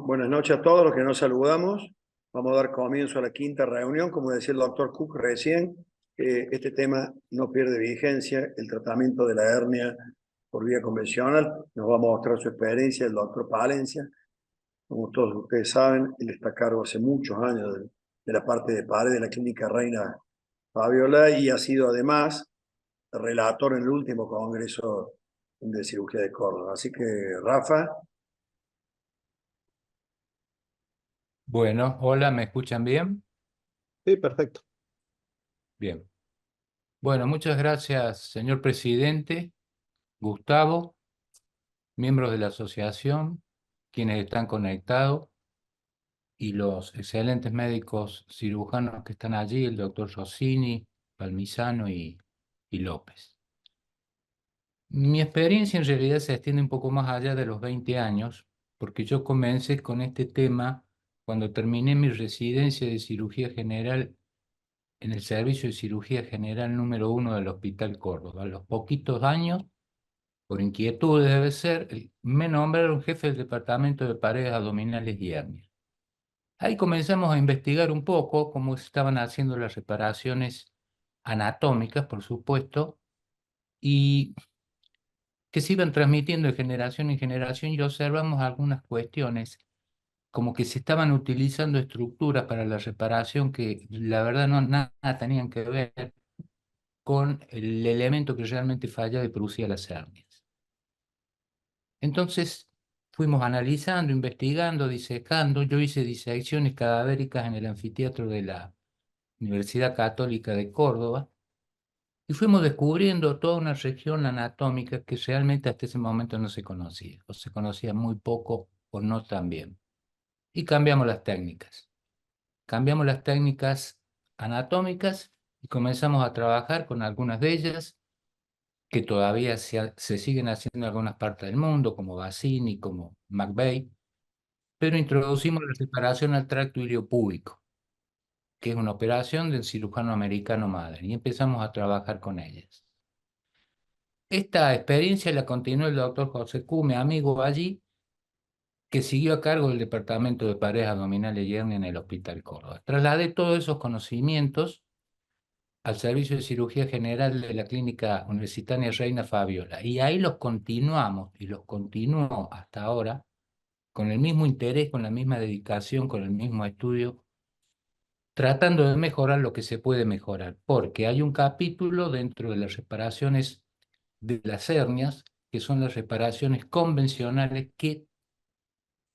Buenas noches a todos los que nos saludamos. Vamos a dar comienzo a la quinta reunión. Como decía el doctor Cook recién, este tema no pierde vigencia, el tratamiento de la hernia por vía convencional. Nos va a mostrar su experiencia el doctor Palencia. Como todos ustedes saben, él está a cargo hace muchos años de la parte de pared de la Clínica Reina Fabiola y ha sido además relator en el último Congreso de Cirugía de Córdoba. Así que, Rafa. Bueno, hola, ¿me escuchan bien? Sí, perfecto. Bien. Bueno, muchas gracias, señor presidente, Gustavo, miembros de la asociación, quienes están conectados y los excelentes médicos cirujanos que están allí, el doctor Rossini, Palmisano y López. Mi experiencia en realidad se extiende un poco más allá de los 20 años, porque yo comencé con este tema cuando terminé mi residencia de cirugía general en el servicio de cirugía general número 1 del Hospital Córdoba. A los poquitos años, por inquietud debe ser, me nombraron jefe del departamento de paredes abdominales y hernias. Ahí comenzamos a investigar un poco cómo se estaban haciendo las reparaciones anatómicas, por supuesto, y que se iban transmitiendo de generación en generación y observamos algunas cuestiones como que se estaban utilizando estructuras para la reparación que la verdad no nada tenían que ver con el elemento que realmente fallaba y producía las hernias. Entonces fuimos analizando, investigando, disecando. Yo hice disecciones cadavéricas en el anfiteatro de la Universidad Católica de Córdoba y fuimos descubriendo toda una región anatómica que realmente hasta ese momento no se conocía, o se conocía muy poco o no tan bien. Y cambiamos las técnicas. Cambiamos las técnicas anatómicas y comenzamos a trabajar con algunas de ellas que todavía se siguen haciendo en algunas partes del mundo, como Bassini, como McVeigh, pero introducimos la separación al tracto iliopúbico, que es una operación del cirujano americano Madden, y empezamos a trabajar con ellas. Esta experiencia la continuó el doctor José Q, mi amigo allí, que siguió a cargo del departamento de paredes abdominales y hernia en el Hospital Córdoba. Trasladé todos esos conocimientos al servicio de cirugía general de la Clínica Universitaria Reina Fabiola. Y ahí los continuamos y los continúo hasta ahora con el mismo interés, con la misma dedicación, con el mismo estudio, tratando de mejorar lo que se puede mejorar, porque hay un capítulo dentro de las reparaciones de las hernias, que son las reparaciones convencionales que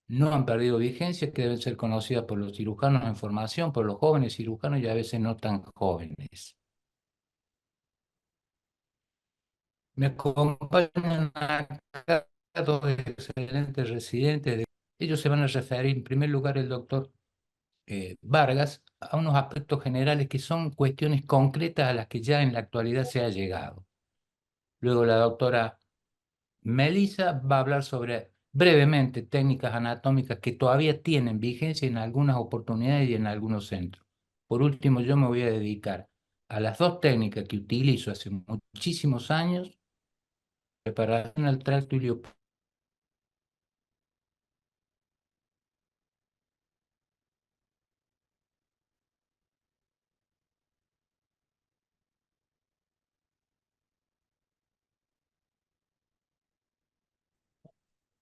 no han perdido vigencia, que deben ser conocidas por los cirujanos en formación, por los jóvenes cirujanos y a veces no tan jóvenes. Me acompañan acá dos excelentes residentes. Ellos se van a referir, en primer lugar, el doctor Vargas, a unos aspectos generales que son cuestiones concretas a las que ya en la actualidad se ha llegado. Luego la doctora Melissa va a hablar sobre, brevemente, técnicas anatómicas que todavía tienen vigencia en algunas oportunidades y en algunos centros. Por último, yo me voy a dedicar a las dos técnicas que utilizo hace muchísimos años: preparación al tracto iliopúbico.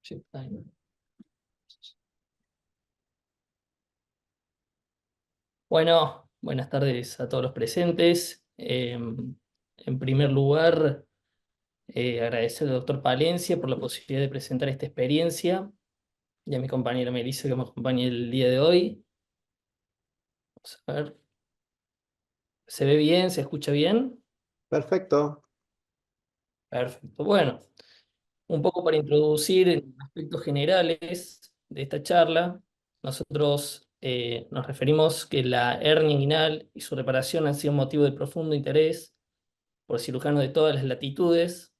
Sí, ahí. Bueno, buenas tardes a todos los presentes. En primer lugar, agradecer al doctor Palencia por la posibilidad de presentar esta experiencia y a mi compañera Melissa que me acompaña el día de hoy. Vamos a ver. ¿Se ve bien? ¿Se escucha bien? Perfecto. Perfecto. Bueno, un poco para introducir en aspectos generales de esta charla, nosotros nos referimos que la hernia inguinal y su reparación han sido motivo de profundo interés por cirujanos de todas las latitudes.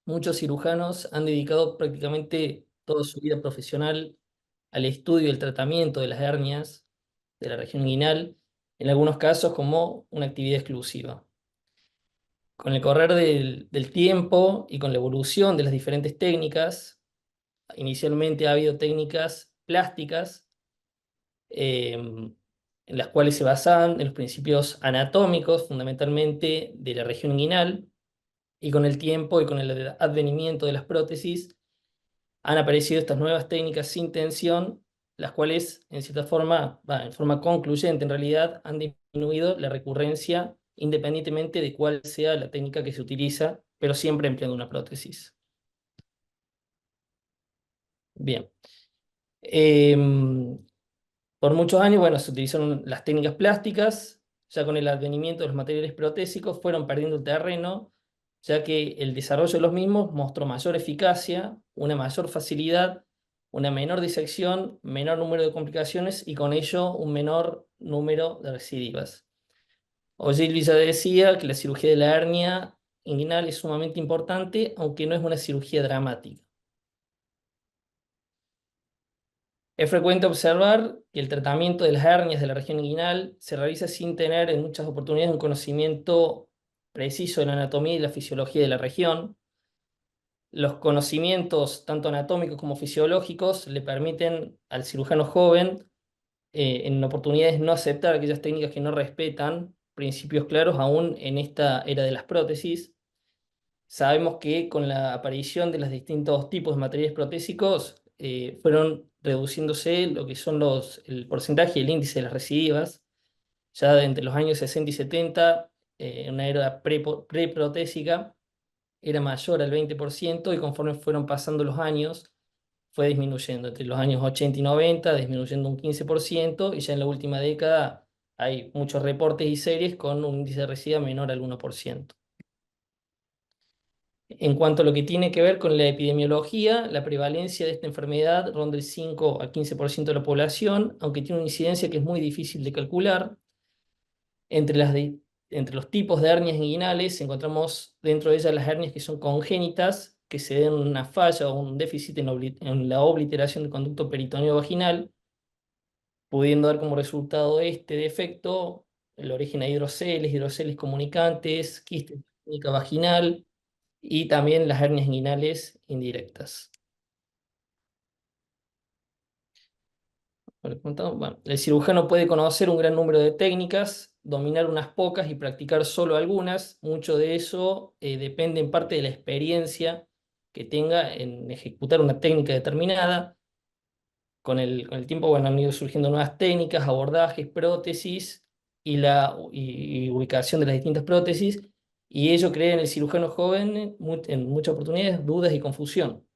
Muchos cirujanos han dedicado prácticamente toda su vida profesional al estudio y el tratamiento de las hernias de la región inguinal, en algunos casos como una actividad exclusiva. Con el correr del tiempo y con la evolución de las diferentes técnicas, inicialmente ha habido técnicas plásticas, en las cuales se basan en los principios anatómicos, fundamentalmente de la región inguinal, y con el tiempo y con el advenimiento de las prótesis, han aparecido estas nuevas técnicas sin tensión, las cuales, en cierta forma, en forma concluyente en realidad, han disminuido la recurrencia independientemente de cuál sea la técnica que se utiliza, pero siempre empleando una prótesis. Bien. Por muchos años, bueno, se utilizaron las técnicas plásticas, ya con el advenimiento de los materiales protésicos fueron perdiendo el terreno, ya que el desarrollo de los mismos mostró mayor eficacia, una mayor facilidad, una menor disección, menor número de complicaciones y con ello un menor número de recidivas. Ogilvy ya decía que la cirugía de la hernia inguinal es sumamente importante, aunque no es una cirugía dramática. Es frecuente observar que el tratamiento de las hernias de la región inguinal se realiza sin tener en muchas oportunidades un conocimiento preciso de la anatomía y la fisiología de la región. Los conocimientos, tanto anatómicos como fisiológicos, le permiten al cirujano joven, en oportunidades, no aceptar aquellas técnicas que no respetan principios claros, aún en esta era de las prótesis. Sabemos que con la aparición de los distintos tipos de materiales protésicos, fueron reduciéndose lo que son el porcentaje y el índice de las recidivas. Ya entre los años 60 y 70, en una era preprotésica, era mayor al 20% y conforme fueron pasando los años, fue disminuyendo. Entre los años 80 y 90, disminuyendo un 15%, y ya en la última década hay muchos reportes y series con un índice de recidiva menor al 1%. En cuanto a lo que tiene que ver con la epidemiología, la prevalencia de esta enfermedad ronda el 5 al 15% de la población, aunque tiene una incidencia que es muy difícil de calcular. Entre los tipos de hernias inguinales encontramos dentro de ellas las hernias que son congénitas, que se den una falla o un déficit en la obliteración del conducto peritoneo vaginal, pudiendo dar como resultado este defecto el origen a hidroceles comunicantes, quiste vaginal, y también las hernias inguinales indirectas. Bueno, el cirujano puede conocer un gran número de técnicas, dominar unas pocas y practicar solo algunas. Mucho de eso depende en parte de la experiencia que tenga en ejecutar una técnica determinada. Con el tiempo, bueno, han ido surgiendo nuevas técnicas, abordajes, prótesis y la ubicación de las distintas prótesis, y ello crea en el cirujano joven en muchas oportunidades dudas y confusión.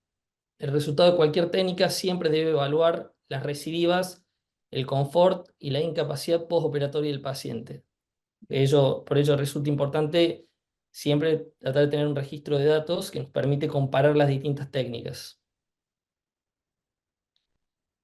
El resultado de cualquier técnica siempre debe evaluar las recidivas, el confort y la incapacidad postoperatoria del paciente. Por ello resulta importante siempre tratar de tener un registro de datos que nos permite comparar las distintas técnicas.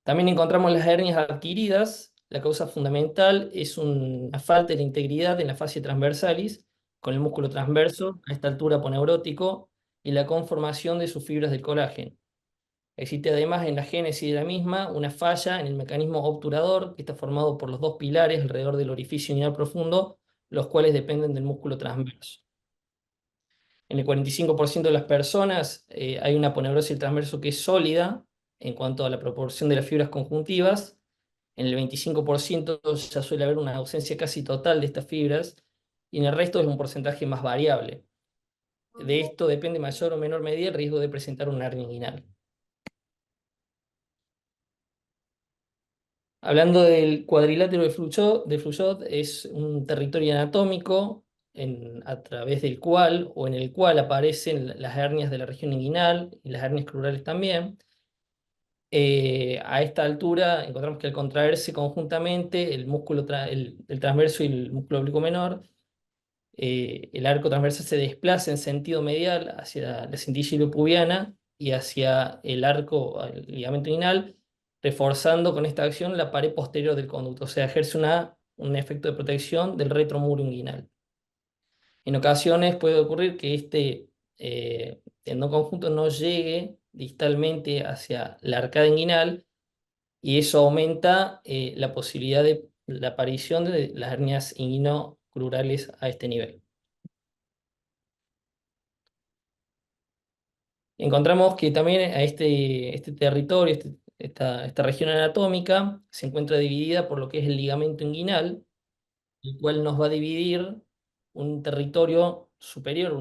También encontramos las hernias adquiridas. La causa fundamental es una falta de la integridad en la fascia transversalis, con el músculo transverso a esta altura aponeurótico, y la conformación de sus fibras del colágeno. Existe además en la génesis de la misma una falla en el mecanismo obturador, que está formado por los dos pilares alrededor del orificio inguinal profundo, los cuales dependen del músculo transverso. En el 45% de las personas hay una aponeurosis del transverso que es sólida en cuanto a la proporción de las fibras conjuntivas. En el 25% ya suele haber una ausencia casi total de estas fibras, y en el resto es un porcentaje más variable. De esto depende en mayor o menor medida el riesgo de presentar una hernia inguinal. Hablando del cuadrilátero de Fouchot, es un territorio anatómico a través del cual o en el cual aparecen las hernias de la región inguinal y las hernias crurales también. A esta altura encontramos que al contraerse conjuntamente el transverso y el músculo oblicuo menor, el arco transversal se desplaza en sentido medial hacia la cintilla iliopubiana y hacia el ligamento inguinal, reforzando con esta acción la pared posterior del conducto, o sea, ejerce un efecto de protección del retromuro inguinal. En ocasiones puede ocurrir que este tendón conjunto no llegue distalmente hacia la arcada inguinal, y eso aumenta la posibilidad de la aparición de las hernias inguino-crurales a este nivel. Encontramos que también a este territorio, esta región anatómica se encuentra dividida por lo que es el ligamento inguinal, el cual nos va a dividir un territorio superior,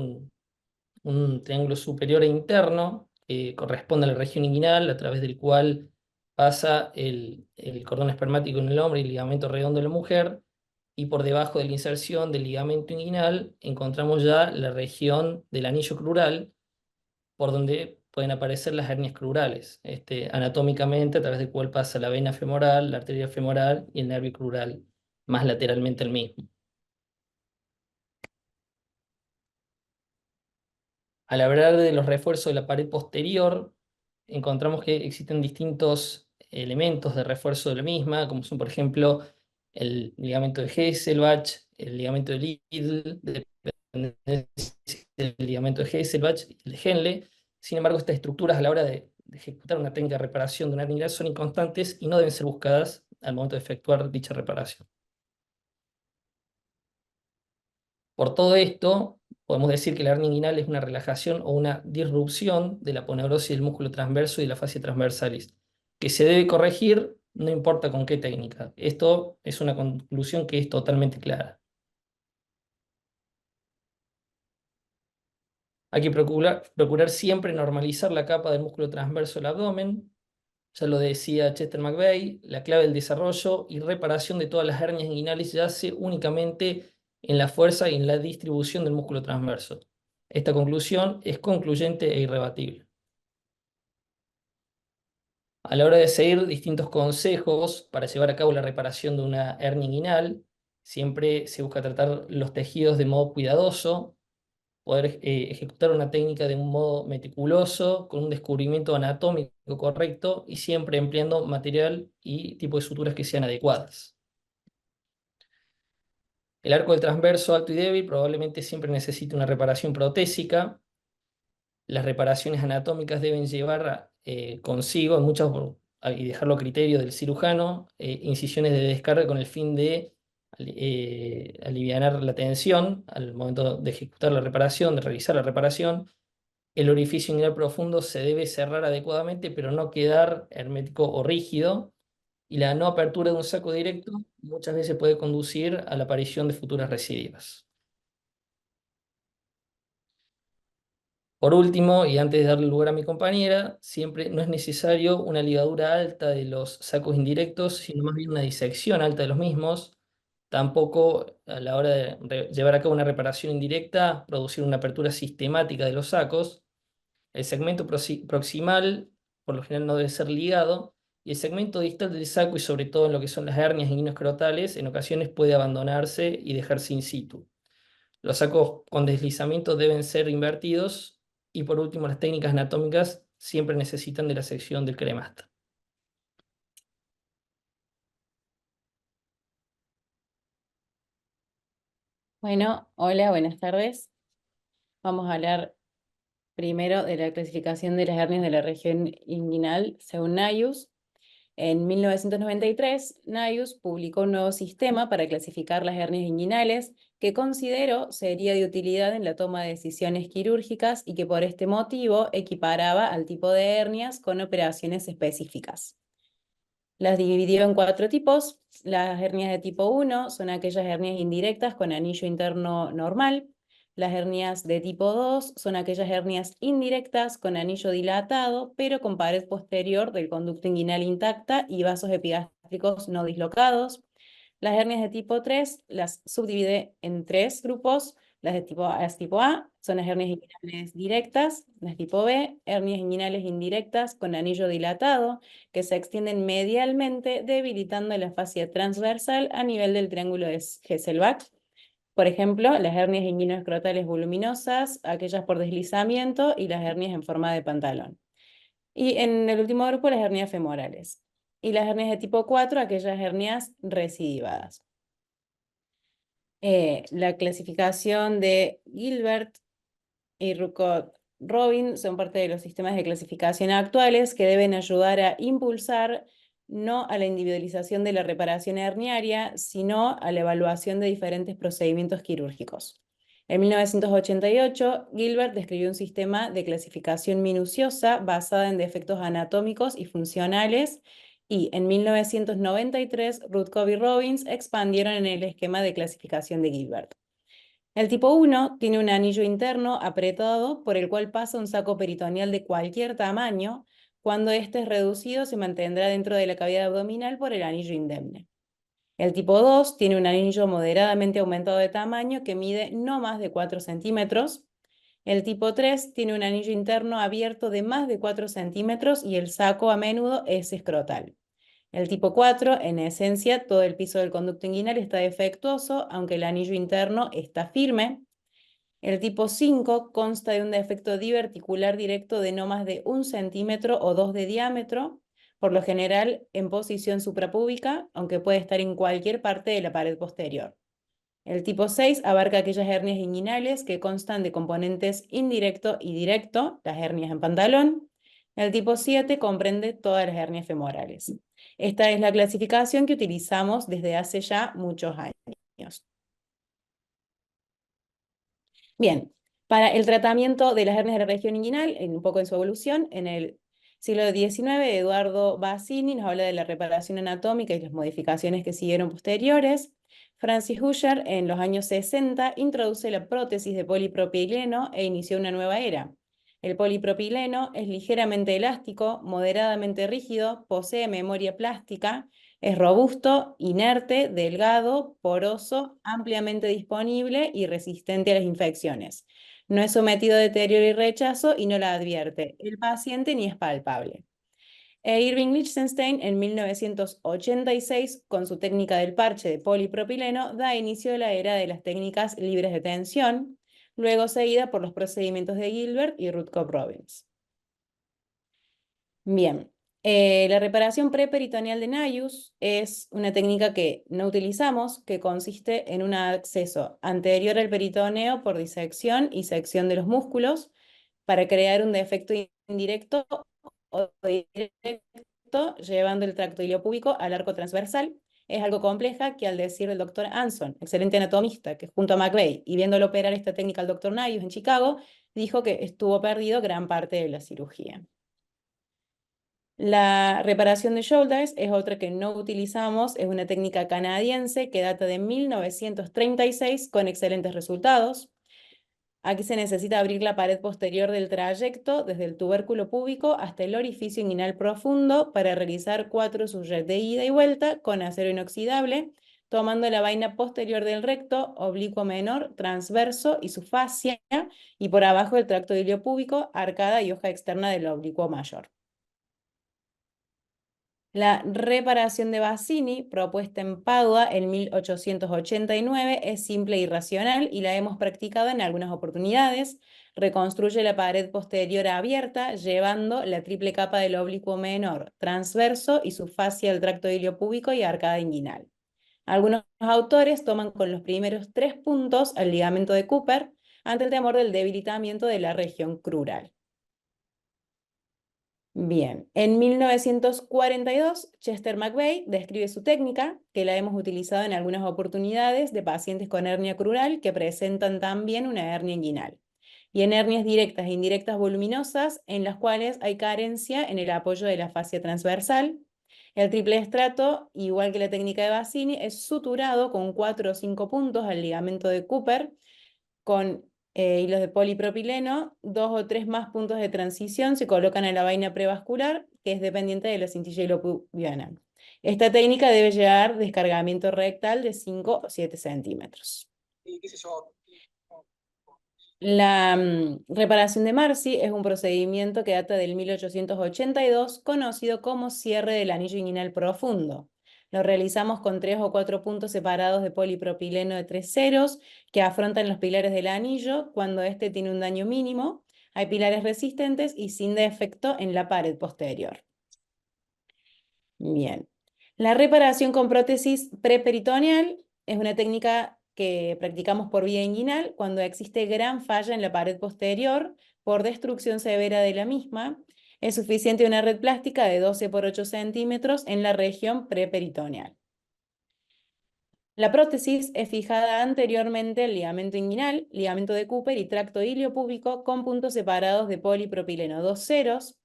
un triángulo superior e interno, que corresponde a la región inguinal, a través del cual pasa el cordón espermático en el hombre y el ligamento redondo en la mujer, y por debajo de la inserción del ligamento inguinal encontramos ya la región del anillo crural, por donde pueden aparecer las hernias crurales, anatómicamente, a través del cual pasa la vena femoral, la arteria femoral y el nervio crural, más lateralmente el mismo. Al hablar de los refuerzos de la pared posterior, encontramos que existen distintos elementos de refuerzo de la misma, como son, por ejemplo, el ligamento de Hesselbach, el ligamento de Lidl, del ligamento de Hesselbach y el de Henle. Sin embargo, estas estructuras a la hora de ejecutar una técnica de reparación de una hernia inguinal son inconstantes y no deben ser buscadas al momento de efectuar dicha reparación. Por todo esto, podemos decir que la hernia inguinal es una relajación o una disrupción de la aponeurosis del músculo transverso y de la fascia transversalis, que se debe corregir no importa con qué técnica. Esto es una conclusión que es totalmente clara. Hay que procurar siempre normalizar la capa del músculo transverso del abdomen. Ya lo decía Chester McVeigh, la clave del desarrollo y reparación de todas las hernias inguinales yace únicamente en la fuerza y en la distribución del músculo transverso. Esta conclusión es concluyente e irrebatible. A la hora de seguir distintos consejos para llevar a cabo la reparación de una hernia inguinal, siempre se busca tratar los tejidos de modo cuidadoso, poder ejecutar una técnica de un modo meticuloso, con un descubrimiento anatómico correcto y siempre empleando material y tipo de suturas que sean adecuadas. El arco del transverso alto y débil probablemente siempre necesite una reparación protésica. Las reparaciones anatómicas deben llevar consigo, y dejarlo a criterio del cirujano, incisiones de descarga con el fin de alivianar la tensión al momento de ejecutar la reparación, de realizar la reparación. El orificio inguinal profundo se debe cerrar adecuadamente, pero no quedar hermético o rígido. Y la no apertura de un saco directo muchas veces puede conducir a la aparición de futuras recidivas. Por último, y antes de darle lugar a mi compañera, siempre no es necesario una ligadura alta de los sacos indirectos, sino más bien una disección alta de los mismos. Tampoco a la hora de llevar a cabo una reparación indirecta, producir una apertura sistemática de los sacos. El segmento proximal, por lo general, no debe ser ligado, y el segmento distal del saco, y sobre todo en lo que son las hernias inguinoscrotales, en ocasiones puede abandonarse y dejarse in situ. Los sacos con deslizamiento deben ser invertidos, y por último, las técnicas anatómicas siempre necesitan de la sección del cremasta. Bueno, hola, buenas tardes. Vamos a hablar primero de la clasificación de las hernias de la región inguinal según Naius. En 1993, Naius publicó un nuevo sistema para clasificar las hernias inguinales que consideró sería de utilidad en la toma de decisiones quirúrgicas y que por este motivo equiparaba al tipo de hernias con operaciones específicas. Las dividió en 4 tipos. Las hernias de tipo 1 son aquellas hernias indirectas con anillo interno normal. Las hernias de tipo 2 son aquellas hernias indirectas con anillo dilatado, pero con pared posterior del conducto inguinal intacta y vasos epigástricos no dislocados. Las hernias de tipo 3 las subdivide en 3 grupos. Las de tipo A son las hernias inguinales directas. Las tipo B, hernias inguinales indirectas con anillo dilatado, que se extienden medialmente, debilitando la fascia transversal a nivel del triángulo de Hesselbach. Por ejemplo, las hernias inguinoescrotales voluminosas, aquellas por deslizamiento y las hernias en forma de pantalón. Y en el último grupo, las hernias femorales. Y las hernias de tipo 4, aquellas hernias recidivadas. La clasificación de Gilbert y Rucott-Robin son parte de los sistemas de clasificación actuales que deben ayudar a impulsar no a la individualización de la reparación herniaria, sino a la evaluación de diferentes procedimientos quirúrgicos. En 1988, Gilbert describió un sistema de clasificación minuciosa basada en defectos anatómicos y funcionales, y en 1993, Rutkov y Robbins expandieron en el esquema de clasificación de Gilbert. El tipo 1 tiene un anillo interno apretado por el cual pasa un saco peritoneal de cualquier tamaño. Cuando este es reducido, se mantendrá dentro de la cavidad abdominal por el anillo indemne. El tipo 2 tiene un anillo moderadamente aumentado de tamaño que mide no más de 4 centímetros. El tipo 3 tiene un anillo interno abierto de más de 4 centímetros y el saco a menudo es escrotal. El tipo 4, en esencia, todo el piso del conducto inguinal está defectuoso, aunque el anillo interno está firme. El tipo 5 consta de un defecto diverticular directo de no más de 1 centímetro o 2 de diámetro, por lo general en posición suprapúbica, aunque puede estar en cualquier parte de la pared posterior. El tipo 6 abarca aquellas hernias inguinales que constan de componentes indirecto y directo, las hernias en pantalón. El tipo 7 comprende todas las hernias femorales. Esta es la clasificación que utilizamos desde hace ya muchos años. Bien, para el tratamiento de las hernias de la región inguinal, un poco en su evolución, en el siglo XIX, Eduardo Bassini nos habla de la reparación anatómica y las modificaciones que siguieron posteriores. Francis Huscher, en los años 60, introduce la prótesis de polipropileno e inició una nueva era. El polipropileno es ligeramente elástico, moderadamente rígido, posee memoria plástica, es robusto, inerte, delgado, poroso, ampliamente disponible y resistente a las infecciones. No es sometido a deterioro y rechazo y no la advierte el paciente ni es palpable. Irving Lichtenstein, en 1986, con su técnica del parche de polipropileno, da inicio a la era de las técnicas libres de tensión, luego seguida por los procedimientos de Gilbert y Rutkov Robbins. Bien, la reparación preperitoneal de Nayus es una técnica que no utilizamos, que consiste en un acceso anterior al peritoneo por disección y sección de los músculos para crear un defecto indirecto o directo, llevando el tracto iliopúbico al arco transversal. Es algo compleja que, al decir el doctor Anson, excelente anatomista, que junto a McVeigh y viéndolo operar esta técnica al doctor Nayus en Chicago, dijo que estuvo perdido gran parte de la cirugía. La reparación de shoulders es otra que no utilizamos, es una técnica canadiense que data de 1936 con excelentes resultados. Aquí se necesita abrir la pared posterior del trayecto desde el tubérculo púbico hasta el orificio inguinal profundo para realizar 4 surret de ida y vuelta con acero inoxidable, tomando la vaina posterior del recto, oblicuo menor, transverso y su fascia, y por abajo el tracto iliopúbico, arcada y hoja externa del oblicuo mayor. La reparación de Bassini, propuesta en Padua en 1889, es simple y racional y la hemos practicado en algunas oportunidades. Reconstruye la pared posterior abierta, llevando la triple capa del oblicuo menor, transverso y su fascia al tracto iliopúbico y arcada inguinal. Algunos autores toman con los primeros 3 puntos al ligamento de Cooper ante el temor del debilitamiento de la región crural. Bien, en 1942, Chester McVeigh describe su técnica, que la hemos utilizado en algunas oportunidades de pacientes con hernia crural que presentan también una hernia inguinal, y en hernias directas e indirectas voluminosas, en las cuales hay carencia en el apoyo de la fascia transversal. El triple estrato, igual que la técnica de Bassini, es suturado con 4 o 5 puntos al ligamento de Cooper, con hilos de polipropileno, 2 o 3 más puntos de transición se colocan en la vaina prevascular, que es dependiente de la cintilla hilopubiana. Esta técnica debe llevar descargamiento rectal de 5 o 7 centímetros. La reparación de Marcy es un procedimiento que data del 1882, conocido como cierre del anillo inguinal profundo. Lo realizamos con 3 o 4 puntos separados de polipropileno de 3 ceros que afrontan los pilares del anillo cuando éste tiene un daño mínimo. Hay pilares resistentes y sin defecto en la pared posterior. Bien. La reparación con prótesis preperitoneal es una técnica que practicamos por vía inguinal cuando existe gran falla en la pared posterior por destrucción severa de la misma. Es suficiente una red plástica de 12 por 8 centímetros en la región preperitoneal. La prótesis es fijada anteriormente al ligamento inguinal, ligamento de Cooper y tracto iliopúbico con puntos separados de polipropileno, dos ceros.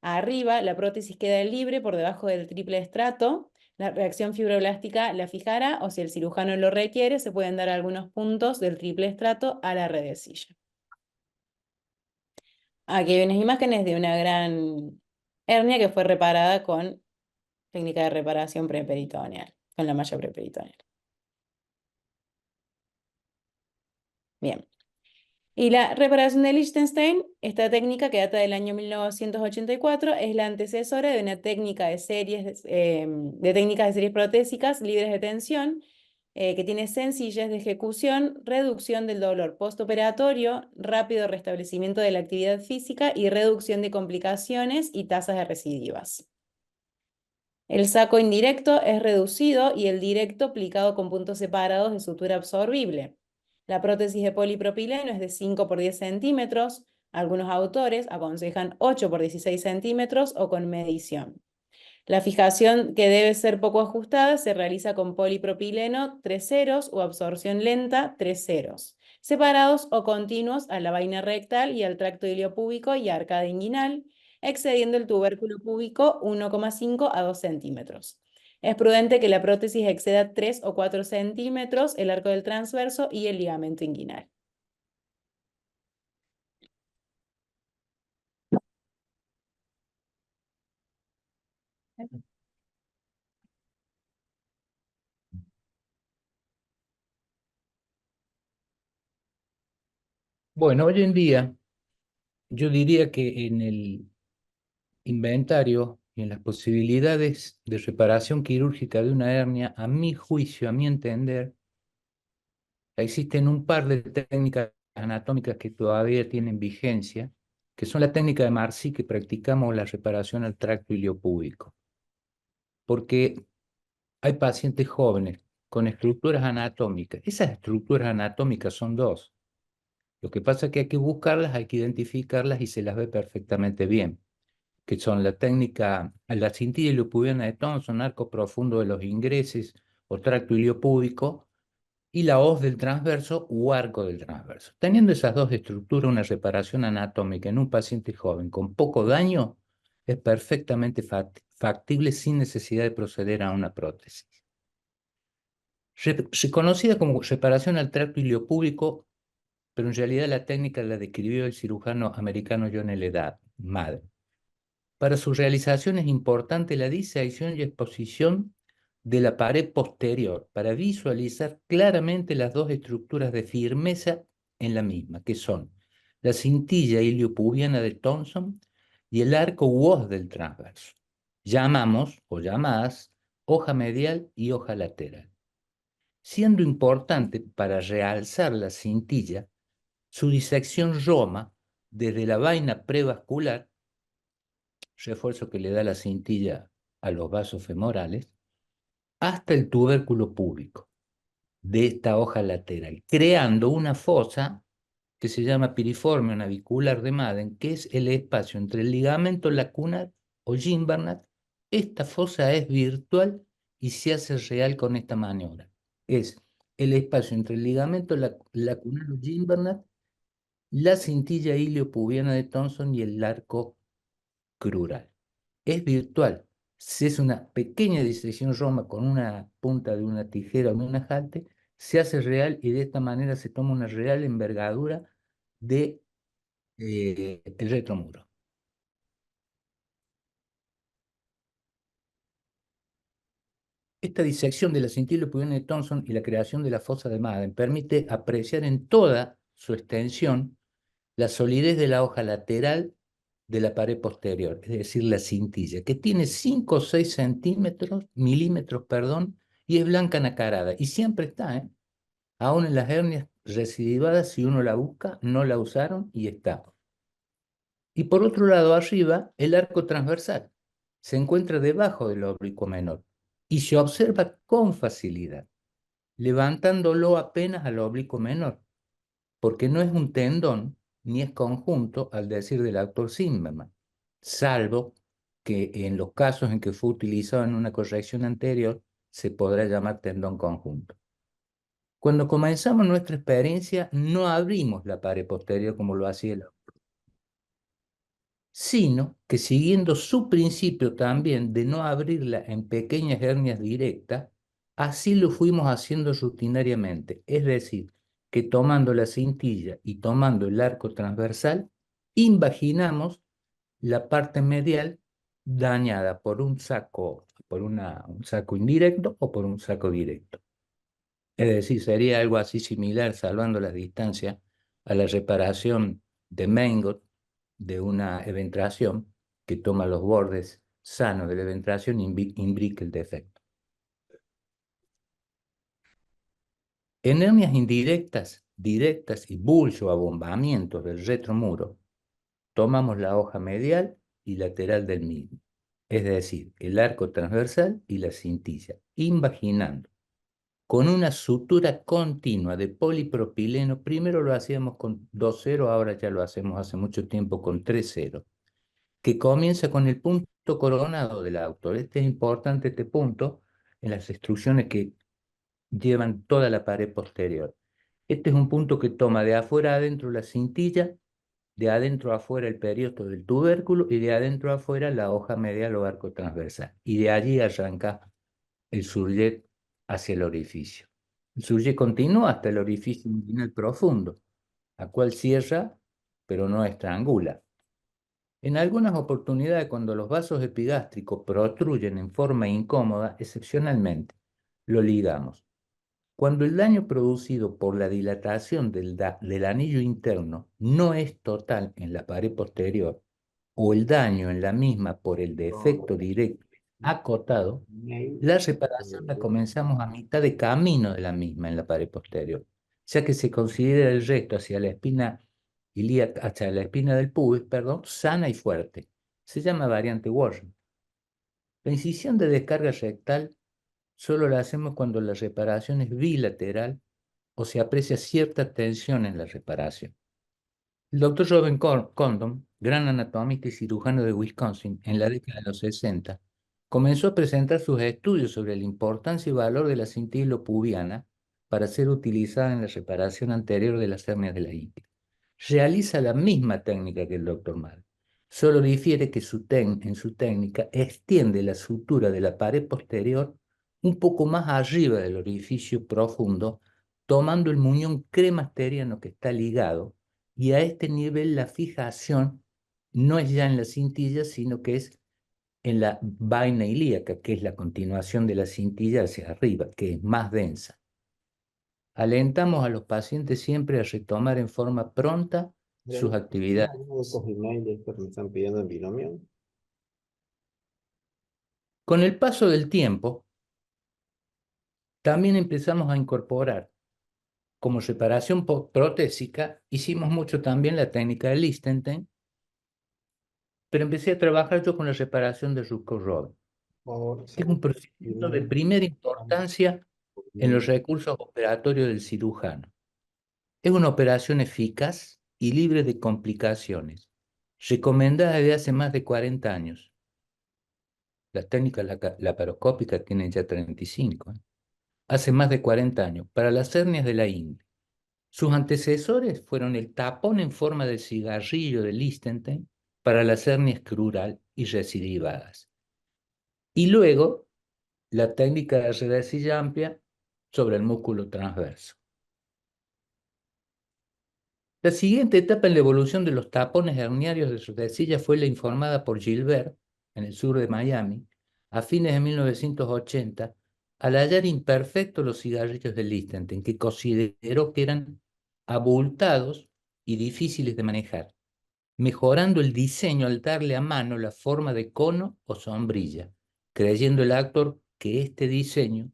Arriba, la prótesis queda libre por debajo del triple estrato. La reacción fibroblástica la fijará, o si el cirujano lo requiere, se pueden dar algunos puntos del triple estrato a la redecilla. Aquí hay unas imágenes de una gran hernia que fue reparada con técnica de reparación preperitoneal, con la malla preperitoneal. Bien. Y la reparación de Liechtenstein, esta técnica que data del año 1984, es la antecesora de una técnica de técnicas de series protésicas libres de tensión, que tiene sencillez de ejecución, reducción del dolor postoperatorio, rápido restablecimiento de la actividad física y reducción de complicaciones y tasas de recidivas. El saco indirecto es reducido y el directo aplicado con puntos separados de sutura absorbible. La prótesis de polipropileno es de 5 por 10 centímetros. Algunos autores aconsejan 8 por 16 centímetros o con medición. La fijación, que debe ser poco ajustada, se realiza con polipropileno 3 ceros o absorción lenta 3 ceros, separados o continuos a la vaina rectal y al tracto iliopúbico y arcada inguinal, excediendo el tubérculo púbico 1,5 a 2 centímetros. Es prudente que la prótesis exceda 3 o 4 centímetros el arco del transverso y el ligamento inguinal. Bueno, hoy en día yo diría que en el inventario y en las posibilidades de reparación quirúrgica de una hernia, a mi juicio, a mi entender, existen un par de técnicas anatómicas que todavía tienen vigencia, que son la técnica de Marcy, que practicamos la reparación al tracto iliopúbico. Porque hay pacientes jóvenes con estructuras anatómicas. Esas estructuras anatómicas son dos. Lo que pasa es que hay que buscarlas, hay que identificarlas y se las ve perfectamente bien, que son la técnica, la cintilla iliopubiana de Thompson, arco profundo de los ingreses o tracto iliopúbico, y la hoz del transverso u arco del transverso. Teniendo esas dos estructuras, una reparación anatómica en un paciente joven con poco daño es perfectamente factible sin necesidad de proceder a una prótesis. Reconocida como reparación al tracto iliopúbico, pero en realidad la técnica la describió el cirujano americano John L. Madden. Para su realización es importante la disección y exposición de la pared posterior para visualizar claramente las dos estructuras de firmeza en la misma, que son la cintilla iliopubiana de Thompson y el arco u hoz del transverso. Llamamos, o llamadas, hoja medial y hoja lateral. Siendo importante para realzar la cintilla, su disección roma desde la vaina prevascular, refuerzo que le da la cintilla a los vasos femorales, hasta el tubérculo púbico de esta hoja lateral, creando una fosa que se llama piriforme navicular de Madden, que es el espacio entre el ligamento lacunar o Gimbernat. Esta fosa es virtual y se hace real con esta maniobra. Es el espacio entre el ligamento lacunar o Gimbernat, la cintilla iliopubiana de Thompson y el arco crural. Es virtual. Si es una pequeña disección roma con una punta de una tijera o de una jalte, se hace real y de esta manera se toma una real envergadura de el retromuro. Esta disección de la cintilla iliopubiana de Thompson y la creación de la fosa de Madden permite apreciar en toda su extensión la solidez de la hoja lateral de la pared posterior, es decir, la cintilla, que tiene 5 o 6 milímetros, y es blanca nacarada. Y siempre está, ¿eh? Aún en las hernias recidivadas, si uno la busca, no la usaron y está. Y por otro lado, arriba, el arco transversal se encuentra debajo del oblicuo menor y se observa con facilidad, levantándolo apenas al oblicuo menor, porque no es un tendón ni es conjunto al decir del autor Zimmermann, salvo que en los casos en que fue utilizado en una corrección anterior se podrá llamar tendón conjunto. Cuando comenzamos nuestra experiencia, no abrimos la pared posterior como lo hacía el autor, sino que siguiendo su principio también de no abrirla en pequeñas hernias directas, así lo fuimos haciendo rutinariamente. Es decir, que tomando la cintilla y tomando el arco transversal, invaginamos la parte medial dañada por un saco, un saco indirecto o por un saco directo. Es decir, sería algo así similar, salvando las distancias, a la reparación de Mengot de una eventración que toma los bordes sanos de la eventración y imbrica el defecto. En hernias indirectas, directas y bulso o abombamientos del retromuro, tomamos la hoja medial y lateral del mismo, es decir, el arco transversal y la cintilla, invaginando con una sutura continua de polipropileno. Primero lo hacíamos con 2,0, ahora ya lo hacemos hace mucho tiempo con 3,0, que comienza con el punto coronado del autor. Este es importante, este punto, en las instrucciones que llevan toda la pared posterior. Este es un punto que toma de afuera a adentro la cintilla, de adentro a afuera el periosto del tubérculo y de adentro a afuera la hoja medial o arco transversal. Y de allí arranca el surget hacia el orificio. El surget continúa hasta el orificio inguinal profundo, a cual cierra, pero no estrangula. En algunas oportunidades, cuando los vasos epigástricos protruyen en forma incómoda, excepcionalmente, lo ligamos. Cuando el daño producido por la dilatación del anillo interno no es total en la pared posterior, o el daño en la misma por el defecto directo acotado, la reparación la comenzamos a mitad de camino de la misma en la pared posterior, ya que se considera el resto hacia la espina ilíaca, hacia la espina del pubis, perdón, sana y fuerte. Se llama variante Warren. La incisión de descarga rectal solo la hacemos cuando la reparación es bilateral o se aprecia cierta tensión en la reparación. El doctor Robert Condon, gran anatomista y cirujano de Wisconsin en la década de los 60, comenzó a presentar sus estudios sobre la importancia y valor de la cintila pubiana para ser utilizada en la reparación anterior de las hernias de la ingle. Realiza la misma técnica que el doctor Mal, solo difiere que en su técnica extiende la sutura de la pared posterior un poco más arriba del orificio profundo, tomando el muñón cremasteriano que está ligado, y a este nivel la fijación no es ya en la cintilla, sino que es en la vaina ilíaca, que es la continuación de la cintilla hacia arriba, que es más densa. Alentamos a los pacientes siempre a retomar en forma pronta sus actividades. Esos emails que me están pidiendo en binomio. Con el paso del tiempo, también empezamos a incorporar como reparación protésica, hicimos mucho también la técnica de Lichtenstein, pero empecé a trabajar yo con la reparación de Rutko-Robin. Es un procedimiento de primera importancia en los recursos operatorios del cirujano. Es una operación eficaz y libre de complicaciones, recomendada desde hace más de 40 años. Las técnicas laparoscópicas tienen ya 35, hace más de 40 años, para las hernias de la ingle. Sus antecesores fueron el tapón en forma de cigarrillo de Lichtenstein para las hernias crural y recidivadas. Y luego, la técnica de redecilla amplia sobre el músculo transverso. La siguiente etapa en la evolución de los tapones herniarios de redecilla fue la informada por Gilbert, en el sur de Miami, a fines de 1980, al hallar imperfectos los cigarrillos de Lichtenstein, que consideró que eran abultados y difíciles de manejar, mejorando el diseño al darle a mano la forma de cono o sombrilla, creyendo el autor que este diseño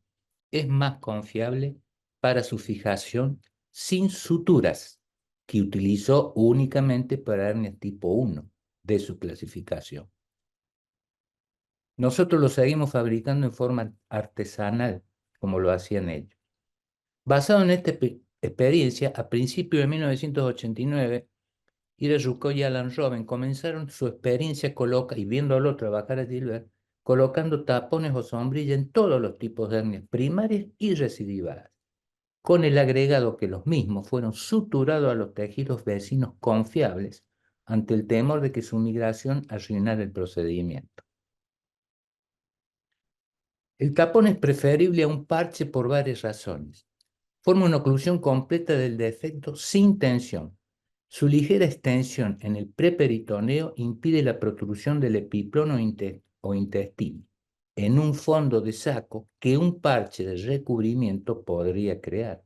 es más confiable para su fijación sin suturas, que utilizó únicamente para hernias tipo 1 de su clasificación. Nosotros lo seguimos fabricando en forma artesanal, como lo hacían ellos. Basado en esta experiencia, a principios de 1989, Ira Jucó y Alan Robben comenzaron su experiencia y viéndolo trabajar a Gilbert, colocando tapones o sombrillas en todos los tipos de hernias primarias y recidivadas. con el agregado que los mismos fueron suturados a los tejidos vecinos confiables ante el temor de que su migración arruinara el procedimiento. El tapón es preferible a un parche por varias razones. Forma una oclusión completa del defecto sin tensión. Su ligera extensión en el preperitoneo impide la protrusión del epiplono o intestino en un fondo de saco que un parche de recubrimiento podría crear.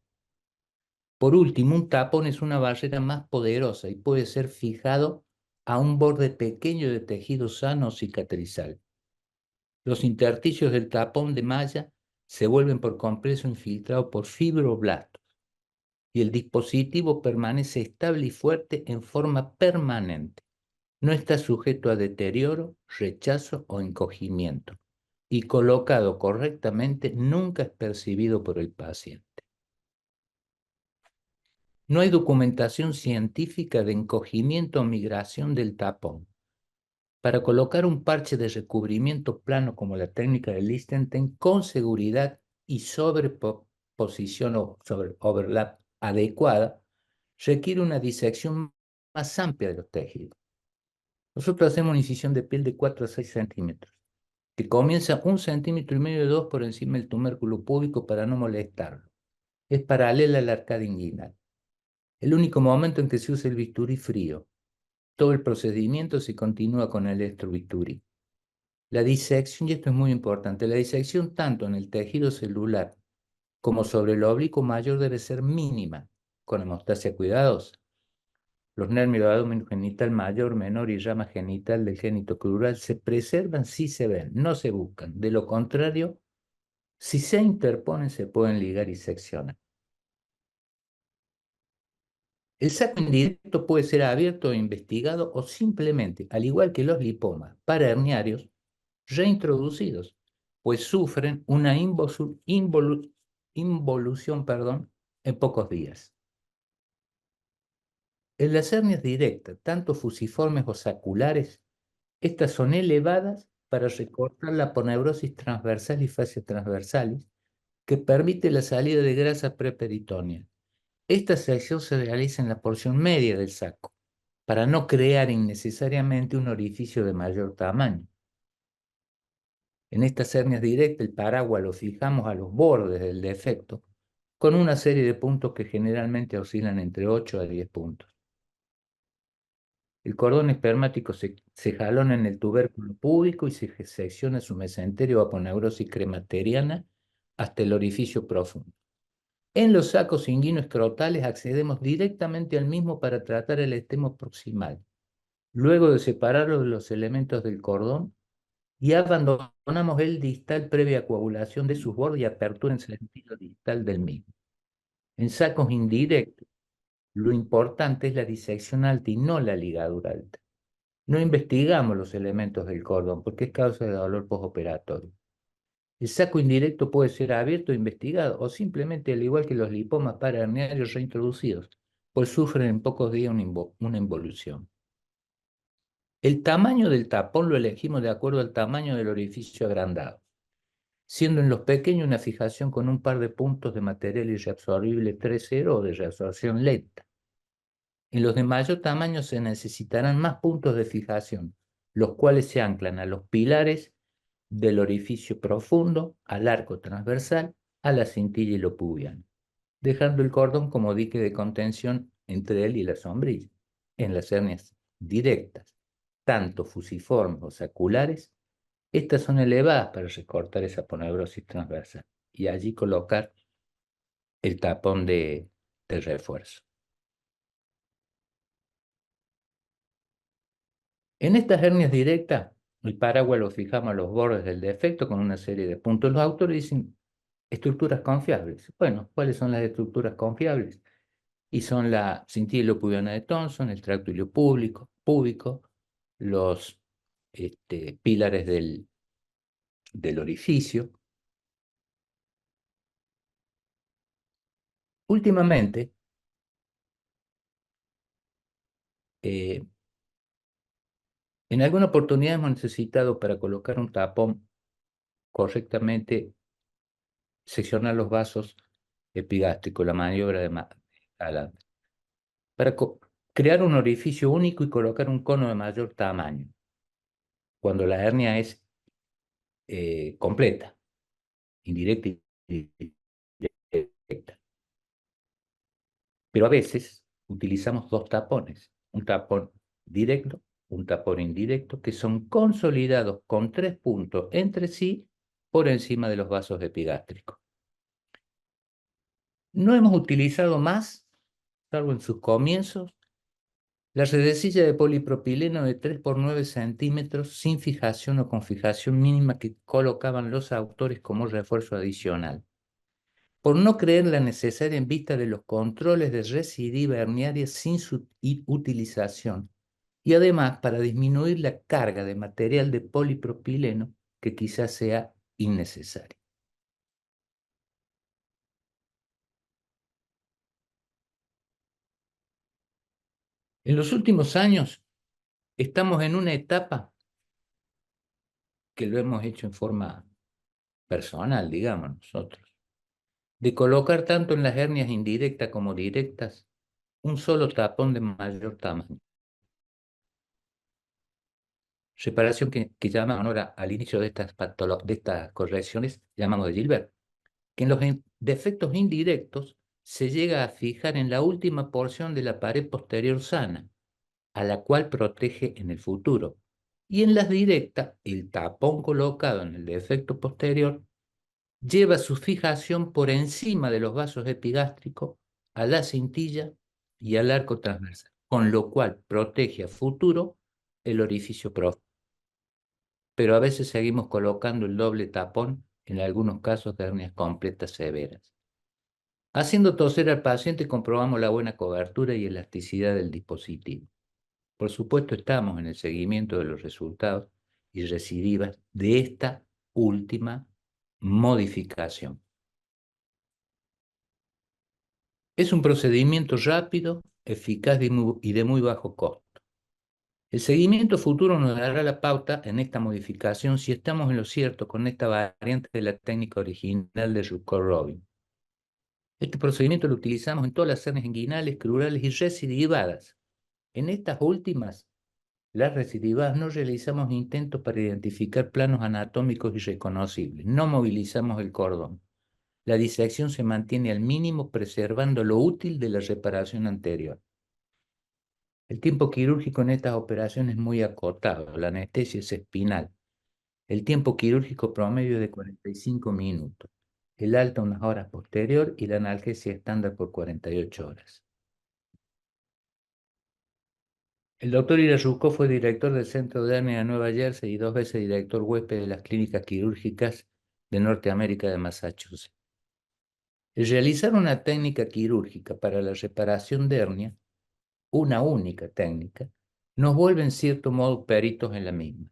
Por último, un tapón es una barrera más poderosa y puede ser fijado a un borde pequeño de tejido sano o cicatrizal. Los intersticios del tapón de malla se vuelven por completo infiltrados por fibroblastos y el dispositivo permanece estable y fuerte en forma permanente. No está sujeto a deterioro, rechazo o encogimiento y colocado correctamente nunca es percibido por el paciente. No hay documentación científica de encogimiento o migración del tapón. Para colocar un parche de recubrimiento plano como la técnica de Lichtenstein con seguridad y sobreposición o sobre overlap adecuada, requiere una disección más amplia de los tejidos. Nosotros hacemos una incisión de piel de 4 a 6 centímetros, que comienza 1,5 centímetros de 2 por encima del tubérculo púbico para no molestarlo. Es paralela al arcada inguinal. El único momento en que se usa el bisturí frío. Todo el procedimiento se continúa con el electrobisturí. La disección, y esto es muy importante, la disección tanto en el tejido celular como sobre el oblicuo mayor debe ser mínima, con hemostasia cuidadosa. Los nervios del abdomen genital mayor, menor y rama genital del génito crural se preservan si se ven, no se buscan. De lo contrario, si se interponen, se pueden ligar y seccionar. El saco indirecto puede ser abierto e investigado o simplemente, al igual que los lipomas paraherniarios, reintroducidos, pues sufren una involución en pocos días. En las hernias directas, tanto fusiformes o saculares, estas son elevadas para recortar la aponeurosis transversal y fascia transversalis, que permite la salida de grasa preperitonea. Esta sección se realiza en la porción media del saco, para no crear innecesariamente un orificio de mayor tamaño. En estas hernias directas, el paraguas lo fijamos a los bordes del defecto, con una serie de puntos que generalmente oscilan entre 8 a 10 puntos. El cordón espermático se jalona en el tubérculo púbico y se secciona su mesenterio o aponeurosis cremateriana hasta el orificio profundo. En los sacos inguino-escrotales accedemos directamente al mismo para tratar el estemo proximal, luego de separarlo de los elementos del cordón, y abandonamos el distal previa coagulación de sus bordes y apertura en sentido distal del mismo. En sacos indirectos, lo importante es la disección alta y no la ligadura alta. No investigamos los elementos del cordón porque es causa de dolor postoperatorio. El saco indirecto puede ser abierto e investigado o simplemente, al igual que los lipomas paraherniarios reintroducidos, pues sufren en pocos días una involución. El tamaño del tapón lo elegimos de acuerdo al tamaño del orificio agrandado, siendo en los pequeños una fijación con un par de puntos de material irreabsorbible 3,0 o de reabsorción lenta. En los de mayor tamaño se necesitarán más puntos de fijación, los cuales se anclan a los pilares del orificio profundo, al arco transversal, a la cintilla y lo pubiano, dejando el cordón como dique de contención entre él y la sombrilla. En las hernias directas, tanto fusiformes o saculares, estas son elevadas para recortar esa aponeurosis transversal y allí colocar el tapón de refuerzo. En estas hernias directas, el paraguas lo fijamos a los bordes del defecto con una serie de puntos. Los autores dicen estructuras confiables. Bueno, ¿cuáles son las estructuras confiables? Y son la cintilla iliopubiana de Thomson, el tracto iliopúbico, los pilares del orificio. Últimamente, en alguna oportunidad hemos necesitado, para colocar un tapón correctamente, seccionar los vasos epigástrico, la maniobra de Alan, para crear un orificio único y colocar un cono de mayor tamaño, cuando la hernia es completa, indirecta y directa. Pero a veces utilizamos dos tapones, un tapón directo, un tapón indirecto, que son consolidados con 3 puntos entre sí por encima de los vasos epigástricos. No hemos utilizado más, salvo en sus comienzos, la redecilla de polipropileno de 3 por 9 centímetros sin fijación o con fijación mínima que colocaban los autores como refuerzo adicional, por no creerla necesaria en vista de los controles de recidiva herniaria sin su utilización, y además para disminuir la carga de material de polipropileno que quizás sea innecesaria. En los últimos años estamos en una etapa que lo hemos hecho en forma personal, digamos nosotros, de colocar tanto en las hernias indirectas como directas un solo tapón de mayor tamaño. Separación que llamamos ahora al inicio de estas correcciones, llamamos de Gilbert, que en los defectos indirectos se llega a fijar en la última porción de la pared posterior sana, a la cual protege en el futuro. Y en las directas, el tapón colocado en el defecto posterior lleva su fijación por encima de los vasos epigástricos, a la cintilla y al arco transversal, con lo cual protege a futuro el orificio profundo. Pero a veces seguimos colocando el doble tapón en algunos casos de hernias completas severas. Haciendo toser al paciente comprobamos la buena cobertura y elasticidad del dispositivo. Por supuesto, estamos en el seguimiento de los resultados y recidivas de esta última modificación. Es un procedimiento rápido, eficaz y de muy bajo costo. El seguimiento futuro nos dará la pauta en esta modificación si estamos en lo cierto con esta variante de la técnica original de Rucko-Robin. Este procedimiento lo utilizamos en todas las hernias inguinales, crurales y recidivadas. En estas últimas, las recidivadas, no realizamos intentos para identificar planos anatómicos irreconocibles. No movilizamos el cordón. La disección se mantiene al mínimo, preservando lo útil de la reparación anterior. El tiempo quirúrgico en estas operaciones es muy acotado. La anestesia es espinal. El tiempo quirúrgico promedio es de 45 minutos. El alta unas horas posterior y la analgesia estándar por 48 horas. El doctor Ira Rucko fue director del Centro de Hernia de Nueva Jersey y 2 veces director huésped de las clínicas quirúrgicas de Norteamérica de Massachusetts. El realizar una técnica quirúrgica para la reparación de hernia, una única técnica, nos vuelve en cierto modo peritos en la misma.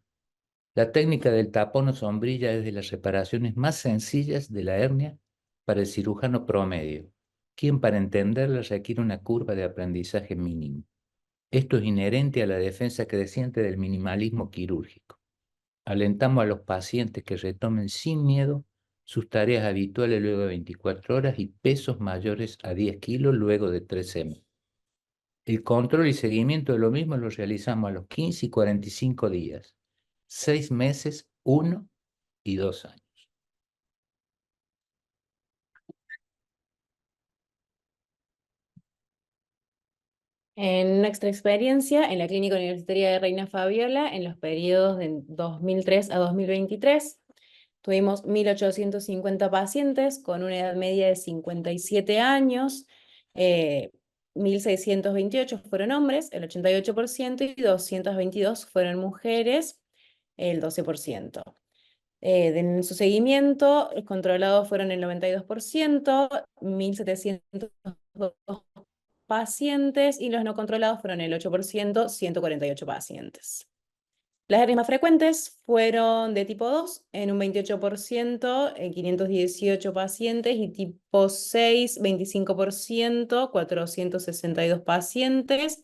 La técnica del tapón o sombrilla es de las reparaciones más sencillas de la hernia para el cirujano promedio, quien para entenderla requiere una curva de aprendizaje mínimo. Esto es inherente a la defensa creciente del minimalismo quirúrgico. Alentamos a los pacientes que retomen sin miedo sus tareas habituales luego de 24 horas y pesos mayores a 10 kilos luego de 3 semanas. El control y seguimiento de lo mismo lo realizamos a los 15 y 45 días, 6 meses, 1 y 2 años. En nuestra experiencia en la Clínica Universitaria de Reina Fabiola, en los periodos de 2003 a 2023, tuvimos 1.850 pacientes con una edad media de 57 años, 1.628 fueron hombres, el 88%, y 222 fueron mujeres, el 12%. En su seguimiento, los controlados fueron el 92%, 1.702 pacientes, y los no controlados fueron el 8%, 148 pacientes. Las hernias más frecuentes fueron de tipo 2 en un 28%, 518 pacientes, y tipo 6, 25%, 462 pacientes,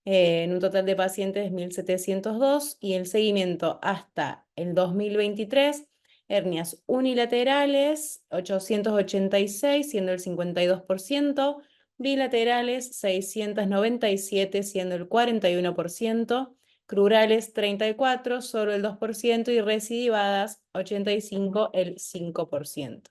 en un total de pacientes 1.702, y el seguimiento hasta el 2023 Hernias unilaterales, 886, siendo el 52%. Bilaterales, 697, siendo el 41%. Crurales, 34, solo el 2%. Y recidivadas, 85, el 5%.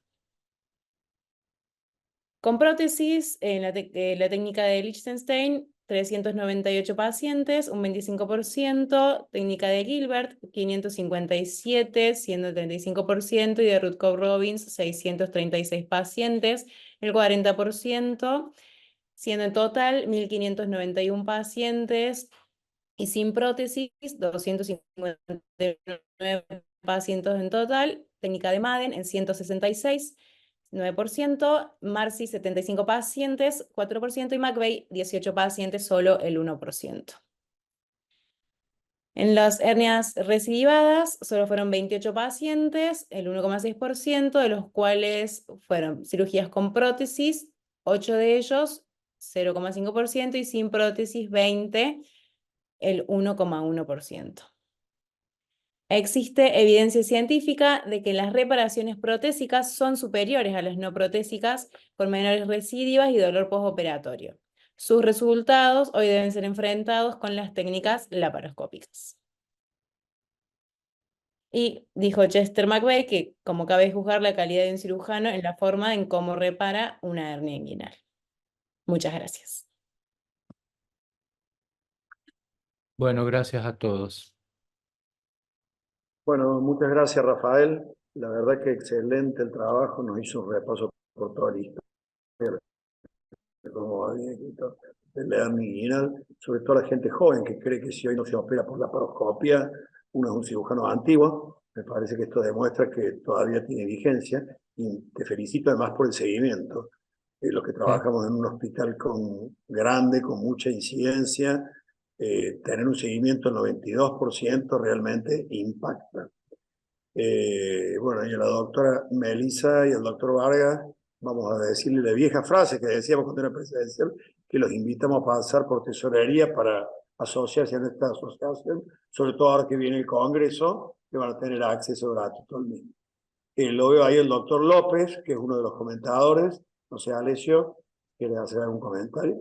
Con prótesis, en la técnica de Lichtenstein, 398 pacientes, un 25%, técnica de Gilbert, 557, siendo el 35%, y de Rutkov-Robbins, 636 pacientes, el 40%, siendo en total 1.591 pacientes, y sin prótesis, 259 pacientes en total, técnica de Madden en 166, 9%, Marcy 75 pacientes, 4%, y McVeigh 18 pacientes, solo el 1%. En las hernias recidivadas solo fueron 28 pacientes, el 1,6%, de los cuales fueron cirugías con prótesis, 8 de ellos, 0,5%, y sin prótesis 20, el 1,1%. Existe evidencia científica de que las reparaciones protésicas son superiores a las no protésicas, con menores recidivas y dolor postoperatorio. Sus resultados hoy deben ser enfrentados con las técnicas laparoscópicas. Y dijo Chester McVeigh que como cabe juzgar la calidad de un cirujano en la forma en cómo repara una hernia inguinal. Muchas gracias. Bueno, gracias a todos. Bueno, muchas gracias, Rafael. La verdad que excelente el trabajo, nos hizo un repaso por toda la historia, como había escrito, de la hernia inguinal, sobre todo la gente joven que cree que si hoy no se opera por la laparoscopia, uno es un cirujano antiguo. Me parece que esto demuestra que todavía tiene vigencia y te felicito además por el seguimiento. Los que trabajamos en un hospital grande, con mucha incidencia, tener un seguimiento del 92% realmente impacta. Bueno, y a la doctora Melissa y al doctor Vargas, vamos a decirle la vieja frase que decíamos cuando era presidencial, que los invitamos a pasar por tesorería para asociarse a esta asociación, sobre todo ahora que viene el Congreso, que van a tener acceso gratuito al mismo. Lo veo ahí el doctor López, que es uno de los comentadores. No sé, Alessio, ¿quieres hacer algún comentario?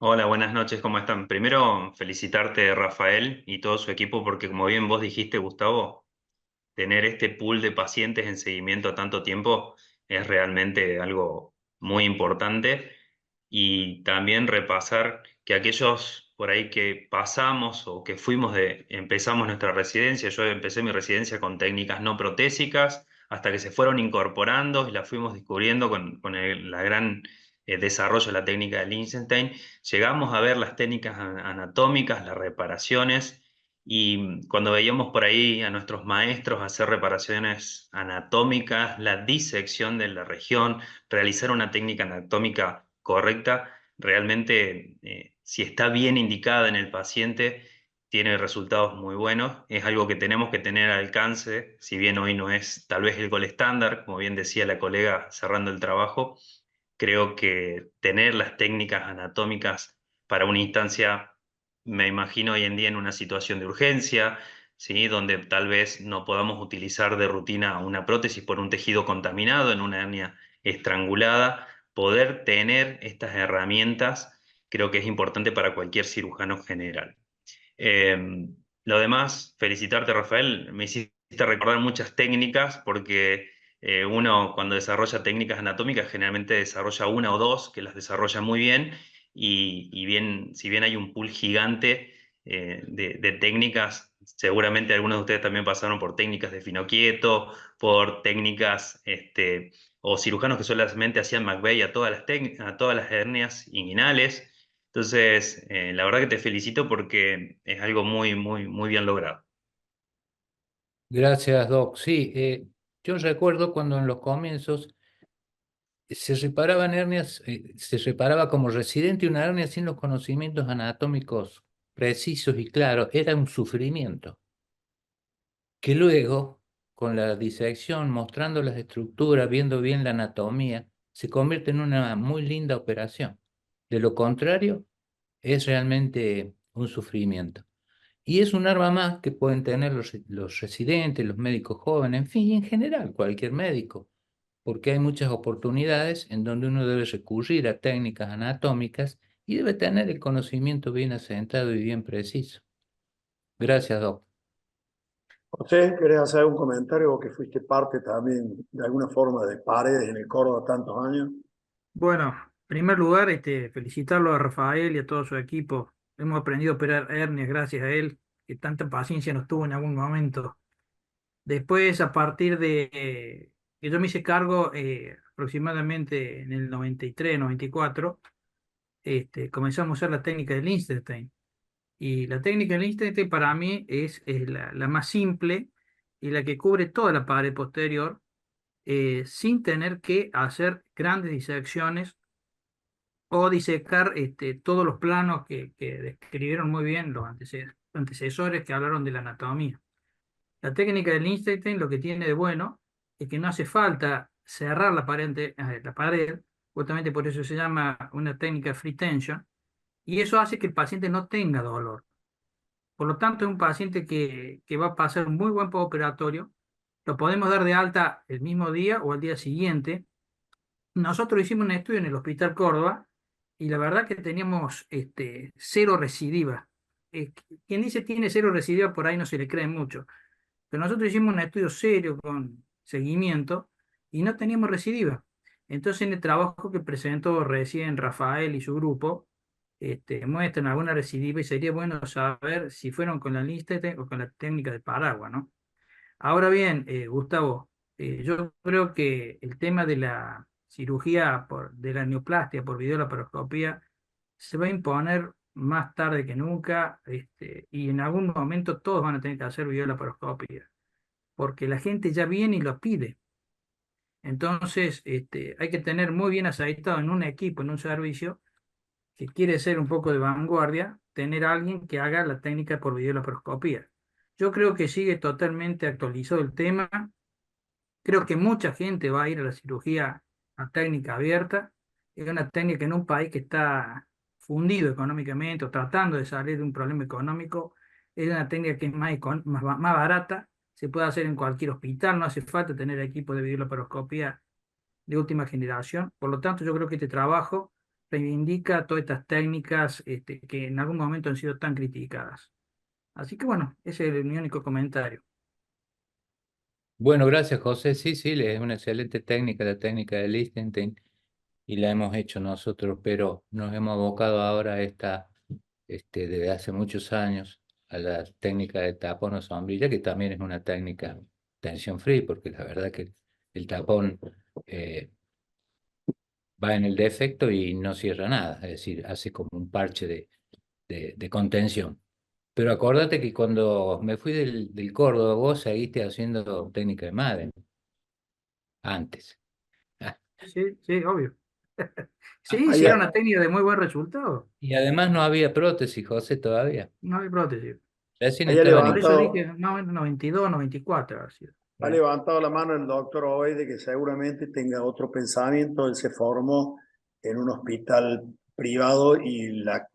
Hola, buenas noches, ¿cómo están? Primero, felicitarte, Rafael, y todo su equipo, porque como bien vos dijiste, Gustavo, tener este pool de pacientes en seguimiento a tanto tiempo es realmente algo muy importante. Y también repasar que aquellos por ahí que pasamos o que empezamos nuestra residencia, yo empecé mi residencia con técnicas no protésicas, hasta que se fueron incorporando y las fuimos descubriendo con la gran desarrollo de la técnica de Lichtenstein, llegamos a ver las técnicas anatómicas, las reparaciones. Y cuando veíamos por ahí a nuestros maestros hacer reparaciones anatómicas, la disección de la región, realizar una técnica anatómica correcta, realmente si está bien indicada en el paciente, tiene resultados muy buenos. Es algo que tenemos que tener al alcance, si bien hoy no es tal vez el gol estándar, como bien decía la colega cerrando el trabajo. Creo que tener las técnicas anatómicas para una instancia, me imagino hoy en día en una situación de urgencia, ¿sí? Donde tal vez no podamos utilizar de rutina una prótesis por un tejido contaminado en una hernia estrangulada, poder tener estas herramientas creo que es importante para cualquier cirujano general. Lo demás, felicitarte, Rafael, me hiciste recordar muchas técnicas porque uno cuando desarrolla técnicas anatómicas generalmente desarrolla una o dos que las desarrolla muy bien si bien hay un pool gigante de técnicas, seguramente algunos de ustedes también pasaron por técnicas de Finoquieto, por técnicas o cirujanos que solamente hacían McVeigh a todas las hernias inguinales. Entonces, la verdad que te felicito porque es algo muy, muy, muy bien logrado. Gracias, Doc. Sí, yo recuerdo cuando en los comienzos se reparaban hernias, se reparaba como residente una hernia sin los conocimientos anatómicos precisos y claros. Era un sufrimiento. Que luego, con la disección, mostrando las estructuras, viendo bien la anatomía, se convierte en una muy linda operación. De lo contrario, es realmente un sufrimiento. Y es un arma más que pueden tener los residentes, los médicos jóvenes, en fin, y en general cualquier médico, porque hay muchas oportunidades en donde uno debe recurrir a técnicas anatómicas y debe tener el conocimiento bien asentado y bien preciso. Gracias, Doc. José, ¿querés hacer un comentario vos que fuiste parte también de alguna forma de Paredes en el Córdoba tantos años? Bueno, en primer lugar, felicitarlo a Rafael y a todo su equipo. Hemos aprendido a operar hernias gracias a él, que tanta paciencia nos tuvo en algún momento. Después, a partir de que yo me hice cargo aproximadamente en el 93, 94, comenzamos a usar la técnica del Liechtenstein. Y la técnica del Liechtenstein para mí es la más simple y la que cubre toda la pared posterior sin tener que hacer grandes disecciones o disecar todos los planos que describieron muy bien los antecesores que hablaron de la anatomía. La técnica del Liechtenstein lo que tiene de bueno es que no hace falta cerrar la pared, justamente por eso se llama una técnica free tension, y eso hace que el paciente no tenga dolor. Por lo tanto, es un paciente que va a pasar un muy buen postoperatorio. Lo podemos dar de alta el mismo día o al día siguiente. Nosotros hicimos un estudio en el Hospital Córdoba y la verdad que teníamos cero recidiva. Quien dice tiene cero recidiva por ahí no se le cree mucho, pero nosotros hicimos un estudio serio con seguimiento y no teníamos recidiva. Entonces en el trabajo que presentó recién Rafael y su grupo, muestran alguna recidiva y sería bueno saber si fueron con la lista o con la técnica de paraguas, ¿no? Ahora bien, Gustavo, yo creo que el tema de la cirugía de la neoplastia por videolaparoscopía se va a imponer más tarde que nunca, y en algún momento todos van a tener que hacer videolaparoscopía, porque la gente ya viene y lo pide. Entonces, hay que tener muy bien aceitado en un equipo, en un servicio, que quiere ser un poco de vanguardia, tener a alguien que haga la técnica por videolaparoscopía. Yo creo que sigue totalmente actualizado el tema. Creo que mucha gente va a ir a la cirugía a técnica abierta. Es una técnica en un país que está fundido económicamente o tratando de salir de un problema económico. Es una técnica que es más barata, se puede hacer en cualquier hospital, no hace falta tener equipo de videolaparoscopía de última generación. Por lo tanto, yo creo que este trabajo reivindica todas estas técnicas que en algún momento han sido tan criticadas. Así que bueno, ese es mi único comentario. Bueno, gracias, José. Sí, sí, es una excelente técnica, la técnica de Liechtenstein, y la hemos hecho nosotros, pero nos hemos abocado ahora a desde hace muchos años, a la técnica de tapón o sombrilla, que también es una técnica tension free, porque la verdad que el tapón eh, va en el defecto y no cierra nada, es decir, hace como un parche de contención. Pero acordate que cuando me fui del Córdoba, vos seguiste haciendo técnica de madre antes. Sí, sí, obvio. Sí, Ahí, hicieron una técnica de muy buen resultado. Y además no había prótesis, José, todavía. No hay prótesis. Recién ahí ha estaban Por eso levantado, dije, no, en 92, 94 ha sido. ha levantado la mano el doctor hoy de que seguramente tenga otro pensamiento. Él se formó en un hospital privado y las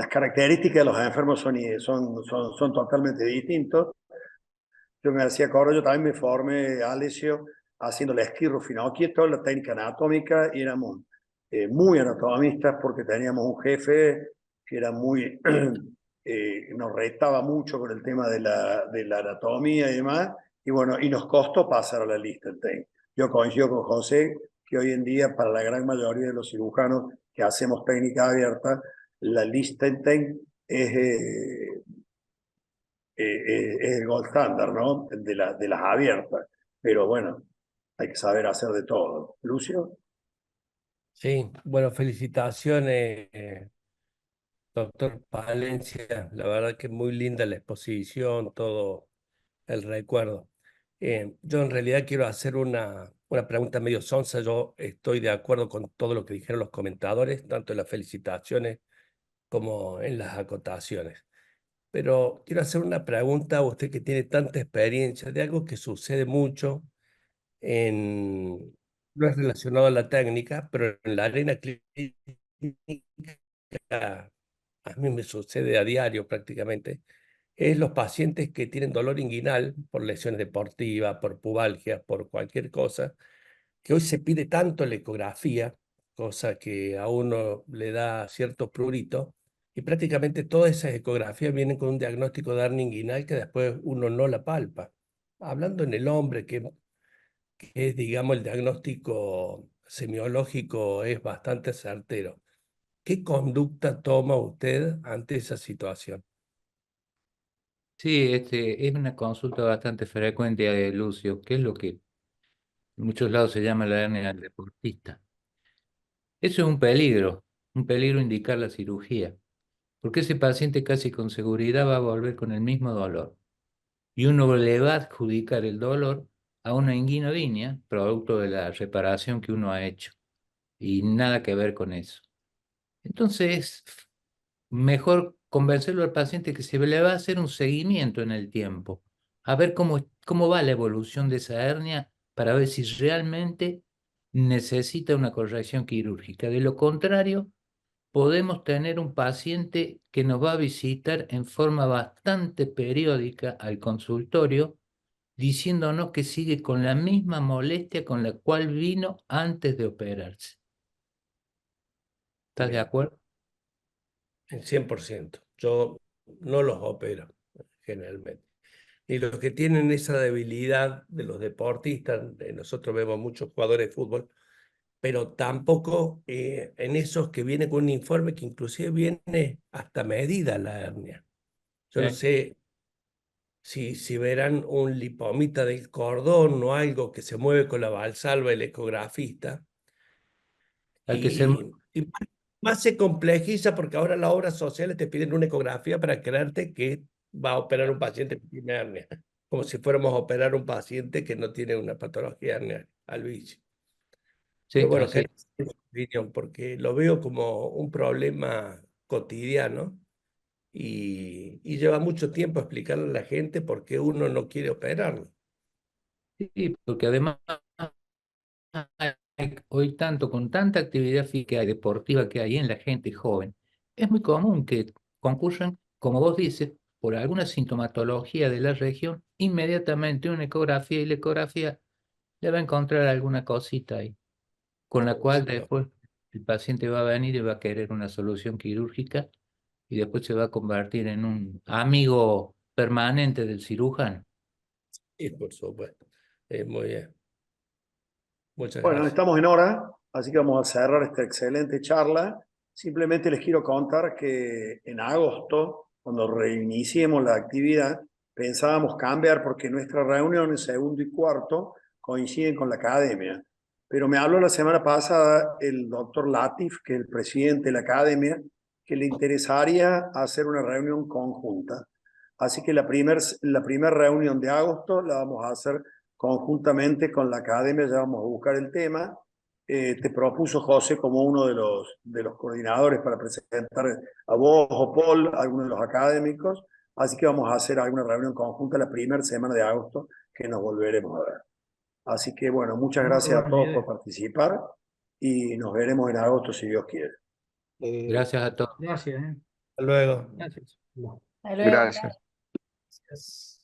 características de los enfermos son totalmente distintos. Yo me hacía acordar, yo también me formé, Alessio, haciendo la esquirrofinocchio, la técnica anatómica, y éramos muy anatomistas porque teníamos un jefe que era muy, nos retaba mucho con el tema de la anatomía y demás, y bueno, y nos costó pasar a la Liechtenstein. Yo coincido con José que hoy en día para la gran mayoría de los cirujanos que hacemos técnica abierta, la Liechtenstein es el gold standard, ¿no? De las abiertas. Pero bueno, hay que saber hacer de todo. Lucio. Sí, bueno, felicitaciones, doctor Palencia. La verdad que muy linda la exposición, todo el recuerdo. Yo en realidad quiero hacer una pregunta medio sonsa. Yo estoy de acuerdo con todo lo que dijeron los comentadores, tanto en las felicitaciones como en las acotaciones. Pero quiero hacer una pregunta a usted que tiene tanta experiencia de algo que sucede mucho no es relacionado a la técnica, pero en la arena clínica a mí me sucede a diario prácticamente, es los pacientes que tienen dolor inguinal por lesiones deportivas, por pubalgias, por cualquier cosa, que hoy se pide tanto la ecografía, cosa que a uno le da cierto prurito, y prácticamente todas esas ecografías vienen con un diagnóstico de hernia inguinal que después uno no la palpa. Hablando en el hombre, que es, digamos, el diagnóstico semiológico es bastante certero. ¿Qué conducta toma usted ante esa situación? Sí, es una consulta bastante frecuente, Lucio, que es lo que en muchos lados se llama la hernia del deportista. Eso es un peligro indicar la cirugía, porque ese paciente casi con seguridad va a volver con el mismo dolor. Y uno le va a adjudicar el dolor a una inguinodinea, producto de la reparación que uno ha hecho, y nada que ver con eso. Entonces, mejor convencerlo al paciente que se le va a hacer un seguimiento en el tiempo, a ver cómo va la evolución de esa hernia para ver si realmente necesita una corrección quirúrgica. De lo contrario, podemos tener un paciente que nos va a visitar en forma bastante periódica al consultorio, diciéndonos que sigue con la misma molestia con la cual vino antes de operarse. ¿Estás de Bien, acuerdo? en 100%. Yo no los opero generalmente. Y los que tienen esa debilidad de los deportistas, nosotros vemos muchos jugadores de fútbol, pero tampoco en esos que vienen con un informe que inclusive viene hasta medida la hernia. Yo no Sí. sé si verán un lipomita del cordón o algo que se mueve con la valsalva el ecografista. Hay que ser Y más se complejiza porque ahora las obras sociales te piden una ecografía para creerte que va a operar un paciente que tiene hernia, como si fuéramos a operar un paciente que no tiene una patología hernia al bicho. Pero Sí, bueno, así. quería saber su opinión porque lo veo como un problema cotidiano y lleva mucho tiempo explicarle a la gente por qué uno no quiere operarlo. Sí, porque además hoy tanto, con tanta actividad física y deportiva que hay en la gente joven, es muy común que concurran, como vos dices, por alguna sintomatología de la región, inmediatamente una ecografía y la ecografía le va a encontrar alguna cosita ahí, con la cual Sí, después el paciente va a venir y va a querer una solución quirúrgica y después se va a convertir en un amigo permanente del cirujano. sí, por supuesto. Muy bien. Muchas Bueno, gracias. estamos en hora, así que vamos a cerrar esta excelente charla. Simplemente les quiero contar que en agosto, cuando reiniciemos la actividad, pensábamos cambiar porque nuestras reuniones segundo y cuarto coinciden con la academia. Pero me habló la semana pasada el doctor Latif, que es el presidente de la academia, que le interesaría hacer una reunión conjunta. Así que la primer reunión de agosto la vamos a hacer conjuntamente con la academia, ya vamos a buscar el tema. Te propuso José como uno de los coordinadores para presentar a vos o Paul, algunos de los académicos, así que vamos a hacer alguna reunión conjunta la primera semana de agosto que nos volveremos a ver. Así que bueno, muchas Muy gracias a buena todos por idea. participar y nos veremos en agosto si Dios quiere. Gracias a todos. Gracias, Hasta luego. Gracias. Hasta luego. Gracias. Gracias.